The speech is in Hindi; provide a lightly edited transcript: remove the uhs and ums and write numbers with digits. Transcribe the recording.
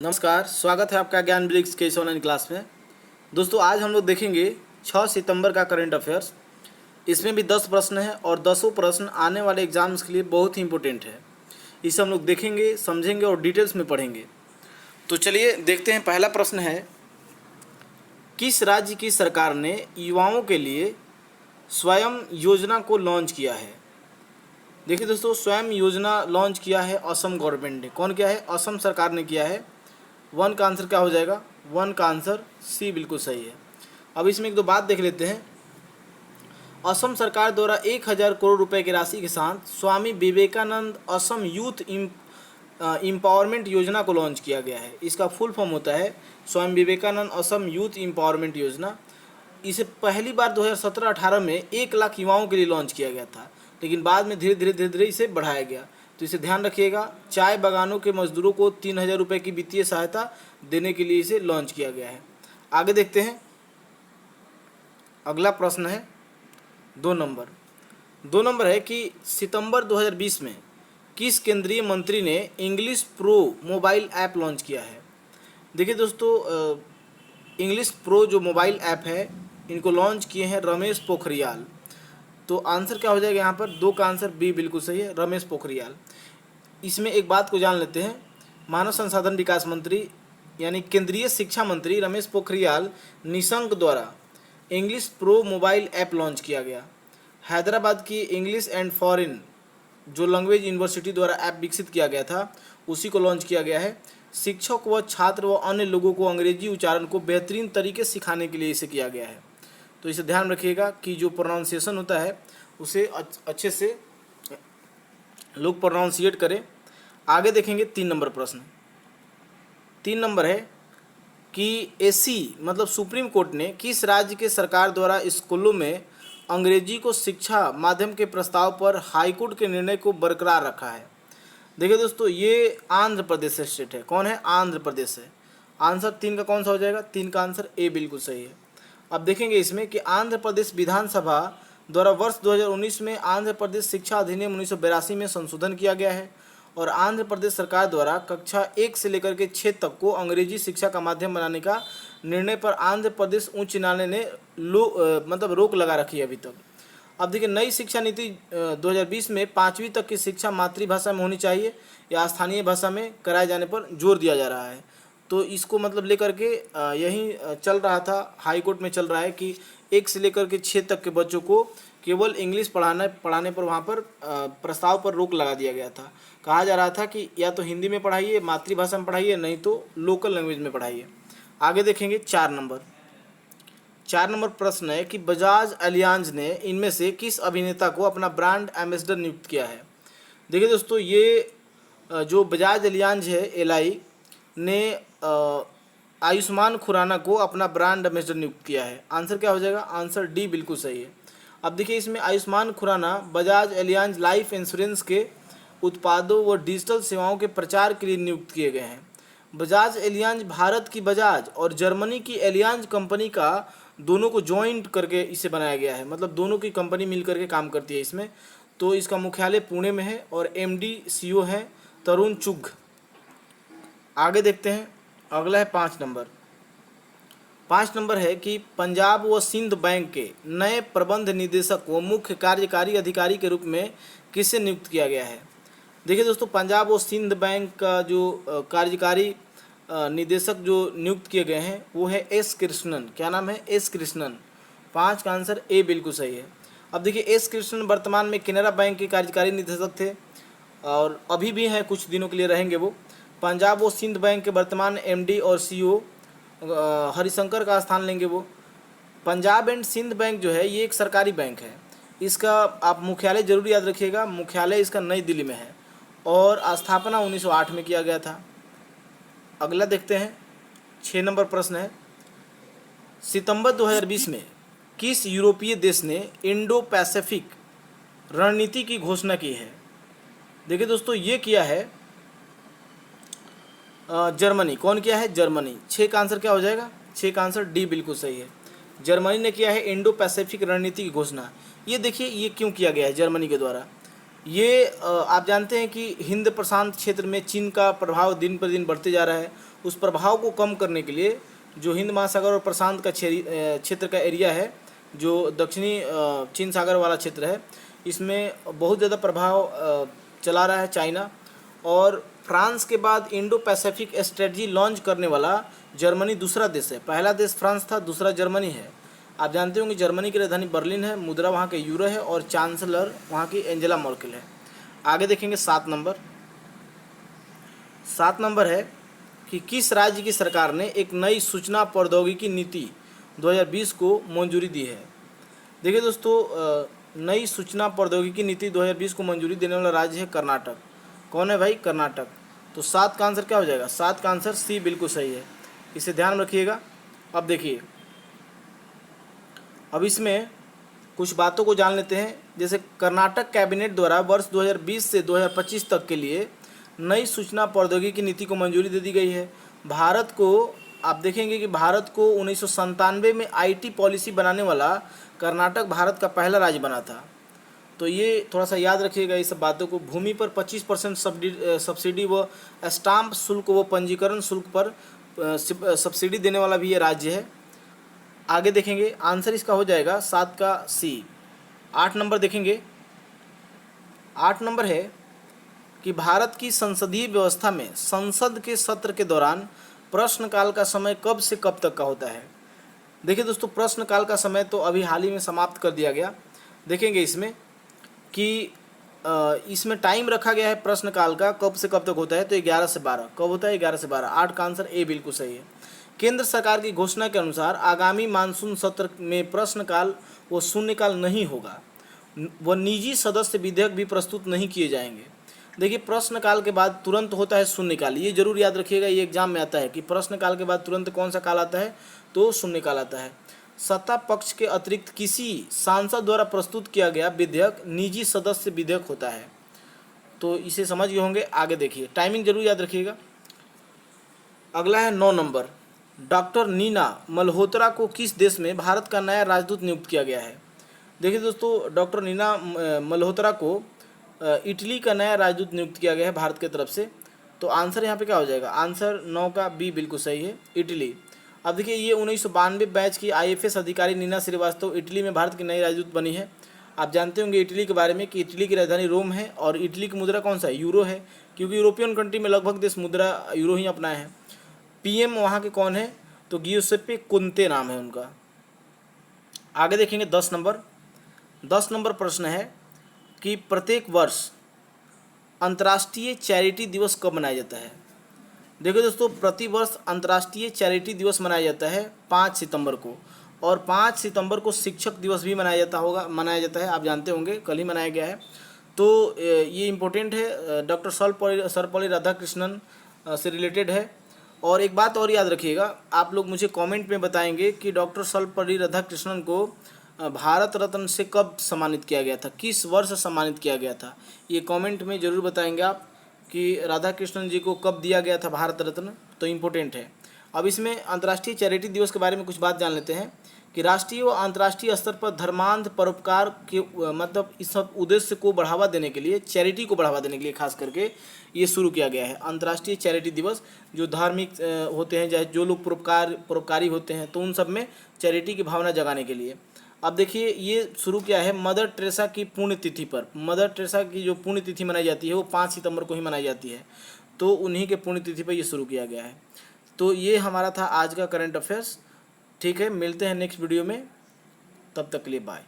नमस्कार, स्वागत है आपका ज्ञान ब्रिक्स के इस ऑनलाइन क्लास में। दोस्तों, आज हम लोग देखेंगे 6 सितंबर का करंट अफेयर्स। इसमें भी 10 प्रश्न हैं और 10 प्रश्न आने वाले एग्जाम्स के लिए बहुत ही इंपॉर्टेंट है। इसे हम लोग देखेंगे, समझेंगे और डिटेल्स में पढ़ेंगे। तो चलिए देखते हैं। पहला प्रश्न है, किस राज्य की सरकार ने युवाओं के लिए स्वयं योजना को लॉन्च किया है? देखिए दोस्तों, स्वयं योजना लॉन्च किया है असम गवर्नमेंट ने। कौन किया है? असम सरकार ने किया है। वन का आंसर क्या हो जाएगा? वन का आंसर सी बिल्कुल सही है। अब इसमें एक दो बात देख लेते हैं। असम सरकार द्वारा 1000 करोड़ रुपए की राशि के साथ स्वामी विवेकानंद असम यूथ इम्पावरमेंट योजना को लॉन्च किया गया है। इसका फुल फॉर्म होता है स्वामी विवेकानंद असम यूथ इम्पावरमेंट योजना। इसे पहली बार 2017-18 में 1 लाख युवाओं के लिए लॉन्च किया गया था, लेकिन बाद में धीरे धीरे इसे बढ़ाया गया। तो इसे ध्यान रखिएगा। चाय बागानों के मजदूरों को 3000 रुपये की वित्तीय सहायता देने के लिए इसे लॉन्च किया गया है। आगे देखते हैं। अगला प्रश्न है 2 नंबर। 2 नंबर है कि सितंबर 2020 में किस केंद्रीय मंत्री ने English pro mobile app launch किया है? देखिए दोस्तों, इंग्लिश प्रो जो मोबाइल ऐप है, इनको लॉन्च किए हैं रमेश पोखरियाल। तो आंसर क्या हो जाएगा यहाँ पर? 2 का आंसर बी बिल्कुल सही है, रमेश पोखरियाल। इसमें एक बात को जान लेते हैं। मानव संसाधन विकास मंत्री यानी केंद्रीय शिक्षा मंत्री रमेश पोखरियाल निशंक द्वारा English pro mobile app launch किया गया। हैदराबाद की इंग्लिश एंड फॉरेन जो लैंग्वेज यूनिवर्सिटी द्वारा ऐप विकसित किया गया था, उसी को लॉन्च किया गया है। शिक्षक व छात्र व अन्य लोगों को अंग्रेजी उच्चारण को बेहतरीन तरीके से सिखाने के लिए इसे किया गया है। तो इसे ध्यान रखिएगा कि जो प्रोनाउंसिएशन होता है उसे अच्छे से लोग प्रोनाउंसिएट करें। आगे देखेंगे 3 नंबर प्रश्न। 3 नंबर है कि एसी मतलब सुप्रीम कोर्ट ने किस राज्य के सरकार द्वारा स्कूलों में अंग्रेजी को शिक्षा माध्यम के प्रस्ताव पर हाईकोर्ट के निर्णय को बरकरार रखा है? देखिए दोस्तों, ये आंध्र प्रदेश स्टेट है। कौन है? आंध्र प्रदेश है। आंसर 3 का कौन सा हो जाएगा? 3 का आंसर ए बिल्कुल सही है। अब देखेंगे इसमें कि आंध्र प्रदेश विधानसभा द्वारा वर्ष 2019 में आंध्र प्रदेश शिक्षा अधिनियम 1982 में संशोधन किया गया है और आंध्र प्रदेश सरकार द्वारा कक्षा 1 से लेकर के 6 तक को अंग्रेजी शिक्षा का माध्यम बनाने का निर्णय पर आंध्र प्रदेश उच्च न्यायालय ने रोक लगा रखी है अभी तक। अब देखिए, नई शिक्षा नीति 2020 में 5वीं तक की शिक्षा मातृभाषा में होनी चाहिए या स्थानीय भाषा में कराए जाने पर जोर दिया जा रहा है। तो इसको लेकर के यही चल रहा था, हाई कोर्ट में चल रहा है कि 1 से लेकर के 6 तक के बच्चों को केवल इंग्लिश पढ़ाने पर वहाँ पर प्रस्ताव पर रोक लगा दिया गया था। कहा जा रहा था कि या तो हिंदी में पढ़ाइए, मातृभाषा में पढ़ाइए, नहीं तो लोकल लैंग्वेज में पढ़ाइए। आगे देखेंगे 4 नंबर। 4 नंबर प्रश्न है कि बजाज एलियांज ने इनमें से किस अभिनेता को अपना ब्रांड एम्बेसडर नियुक्त किया है? देखिए दोस्तों, ये जो बजाज एलियांज है एलआई ने आयुष्मान खुराना को अपना ब्रांड एम्बेसडर नियुक्त किया है। आंसर क्या हो जाएगा? आंसर डी बिल्कुल सही है। अब देखिए, इसमें Ayushmann Khurrana Bajaj Allianz life insurance के उत्पादों व डिजिटल सेवाओं के प्रचार के लिए नियुक्त किए गए हैं। बजाज एलियांज भारत की बजाज और जर्मनी की एलियांज कंपनी का दोनों को जॉइंट करके इसे बनाया गया है। दोनों की कंपनी मिल करके काम करती है इसमें। तो इसका मुख्यालय पुणे में है और एमडी सीईओ हैं तरुण चुघ। आगे देखते हैं। अगला है 5 नंबर। 5 नंबर है कि पंजाब व सिंध बैंक के नए प्रबंध निदेशक व मुख्य कार्यकारी अधिकारी के रूप में किसे नियुक्त किया गया है? देखिए दोस्तों, पंजाब और सिंध बैंक का जो कार्यकारी निदेशक जो नियुक्त किए गए हैं वो है एस कृष्णन। क्या नाम है? एस कृष्णन। 5 का आंसर ए बिल्कुल सही है। अब देखिए, एस कृष्णन वर्तमान में केनरा बैंक के कार्यकारी निदेशक थे और अभी भी हैं, कुछ दिनों के लिए रहेंगे वो। पंजाब और सिंध बैंक के वर्तमान एमडी और सीईओ हरिशंकर का स्थान लेंगे वो। पंजाब एंड सिंध बैंक जो है ये एक सरकारी बैंक है। इसका आप मुख्यालय जरूर याद रखिएगा। मुख्यालय इसका नई दिल्ली में है और स्थापना 1908 में किया गया था। अगला देखते हैं। 6 नंबर प्रश्न है, सितंबर 2020 में किस यूरोपीय देश ने इंडो पैसिफिक रणनीति की घोषणा की है? देखिए दोस्तों, ये किया है जर्मनी। कौन किया है? जर्मनी। 6 का आंसर क्या हो जाएगा? 6 का आंसर डी बिल्कुल सही है। जर्मनी ने किया है इंडो पैसिफिक रणनीति की घोषणा। ये देखिए, ये क्यों किया गया है जर्मनी के द्वारा? ये आप जानते हैं कि हिंद प्रशांत क्षेत्र में चीन का प्रभाव दिन पर दिन बढ़ते जा रहा है। उस प्रभाव को कम करने के लिए जो हिंद महासागर और प्रशांत का क्षेत्र का एरिया है, जो दक्षिणी चीन सागर वाला क्षेत्र है, इसमें बहुत ज़्यादा प्रभाव चला रहा है चाइना। और फ्रांस के बाद इंडो पैसिफिक स्ट्रेटजी लॉन्च करने वाला जर्मनी दूसरा देश है। पहला देश फ्रांस था, दूसरा जर्मनी है। आप जानते होंगे जर्मनी की राजधानी बर्लिन है, मुद्रा वहाँ के यूरो है और चांसलर वहाँ की एंजेला मर्केल है। आगे देखेंगे 7 नंबर है कि किस राज्य की सरकार ने एक नई सूचना प्रौद्योगिकी नीति 2020 को मंजूरी दी है। देखिए दोस्तों, नई सूचना प्रौद्योगिकी नीति 2020 को मंजूरी देने वाला राज्य है कर्नाटक। कौन है भाई? कर्नाटक। तो 7 का आंसर क्या हो जाएगा? 7 का आंसर सी बिल्कुल सही है, इसे ध्यान में रखिएगा। अब देखिए, अब इसमें कुछ बातों को जान लेते हैं। जैसे कर्नाटक कैबिनेट द्वारा वर्ष 2020 से 2025 तक के लिए नई सूचना प्रौद्योगिकी नीति को मंजूरी दे दी गई है। भारत को आप देखेंगे कि भारत को 1997 में आईटी पॉलिसी बनाने वाला कर्नाटक भारत का पहला राज्य बना था। तो ये थोड़ा सा याद रखिएगा इस सब बातों को। भूमि पर 25% सब्सिडी व स्टाम्प शुल्क व पंजीकरण शुल्क पर सब्सिडी देने वाला भी ये राज्य है। आगे देखेंगे, आंसर इसका हो जाएगा 7 का सी। 8 नंबर देखेंगे। 8 नंबर है कि भारत की संसदीय व्यवस्था में संसद के सत्र के दौरान प्रश्नकाल का समय कब से कब तक का होता है। देखिए दोस्तों, प्रश्नकाल का समय तो अभी हाल ही में समाप्त कर दिया गया। देखेंगे इसमें कि इसमें टाइम रखा गया है प्रश्नकाल का कब से कब तक होता है, तो 11 से 12। कब होता है? 11 से 12। 8 का आंसर ए बिल्कुल सही है। केंद्र सरकार की घोषणा के अनुसार आगामी मानसून सत्र में प्रश्नकाल व शून्यकाल नहीं होगा। व निजी सदस्य विधेयक भी प्रस्तुत नहीं किए जाएंगे। देखिए, प्रश्नकाल के बाद तुरंत होता है शून्यकाल। ये जरूर याद रखिएगा, ये एग्जाम में आता है कि प्रश्नकाल के बाद तुरंत कौन सा काल आता है, तो शून्यकाल आता है। सत्ता पक्ष के अतिरिक्त किसी सांसद द्वारा प्रस्तुत किया गया विधेयक निजी सदस्य विधेयक होता है। तो इसे समझ गए होंगे। आगे देखिए, टाइमिंग जरूर याद रखिएगा। अगला है 9 नंबर। डॉक्टर नीना मल्होत्रा को किस देश में भारत का नया राजदूत नियुक्त किया गया है। देखिए दोस्तों, डॉक्टर नीना मल्होत्रा को इटली का नया राजदूत नियुक्त किया गया है भारत की तरफ से। तो आंसर यहाँ पे क्या हो जाएगा? आंसर 9 का बी बिल्कुल सही है, इटली। अब देखिए, ये 1992 बैच की आईएफएस अधिकारी नीना श्रीवास्तव इटली में भारत की नई राजदूत बनी है। आप जानते होंगे इटली के बारे में कि इटली की राजधानी रोम है और इटली की मुद्रा कौन सा है? यूरो है, क्योंकि यूरोपियन कंट्री में लगभग देश मुद्रा यूरो ही अपनाए हैं। पीएम वहाँ के कौन है? तो गियुसेप्पे कोंते नाम है उनका। आगे देखेंगे 10 नंबर। 10 नंबर प्रश्न है कि प्रत्येक वर्ष अंतर्राष्ट्रीय चैरिटी दिवस कब मनाया जाता है। देखिए दोस्तों, प्रतिवर्ष अंतर्राष्ट्रीय चैरिटी दिवस मनाया जाता है 5 सितंबर को। और 5 सितंबर को शिक्षक दिवस भी मनाया जाता है। आप जानते होंगे, कल ही मनाया गया है। तो ये इम्पोर्टेंट है, डॉक्टर सर्वपल्ली राधाकृष्णन से रिलेटेड है। और एक बात और याद रखिएगा, आप लोग मुझे कमेंट में बताएंगे कि डॉक्टर सर्वपल्ली राधाकृष्णन को भारत रत्न से कब सम्मानित किया गया था, किस वर्ष सम्मानित किया गया था। ये कमेंट में ज़रूर बताएंगे आप कि राधाकृष्णन जी को कब दिया गया था भारत रत्न। तो इम्पोर्टेंट है। अब इसमें अंतर्राष्ट्रीय चैरिटी दिवस के बारे में कुछ बात जान लेते हैं कि राष्ट्रीय व अंतर्राष्ट्रीय स्तर पर धर्मांध परोपकार के मतलब इस सब उद्देश्य को बढ़ावा देने के लिए, चैरिटी को बढ़ावा देने के लिए खास करके ये शुरू किया गया है अंतर्राष्ट्रीय चैरिटी दिवस। जो धार्मिक होते हैं, चाहे जो लोग परोपकारी होते हैं, तो उन सब में चैरिटी की भावना जगाने के लिए। अब देखिए, ये शुरू किया है मदर टेरेसा की पुण्यतिथि पर। मदर टेरेसा की जो पुण्यतिथि मनाई जाती है वो 5 सितंबर को ही मनाई जाती है। तो उन्हीं के पुण्यतिथि पर ये शुरू किया गया है। तो ये हमारा था आज का करंट अफेयर्स। ठीक है, मिलते हैं नेक्स्ट वीडियो में, तब तक के लिए बाय।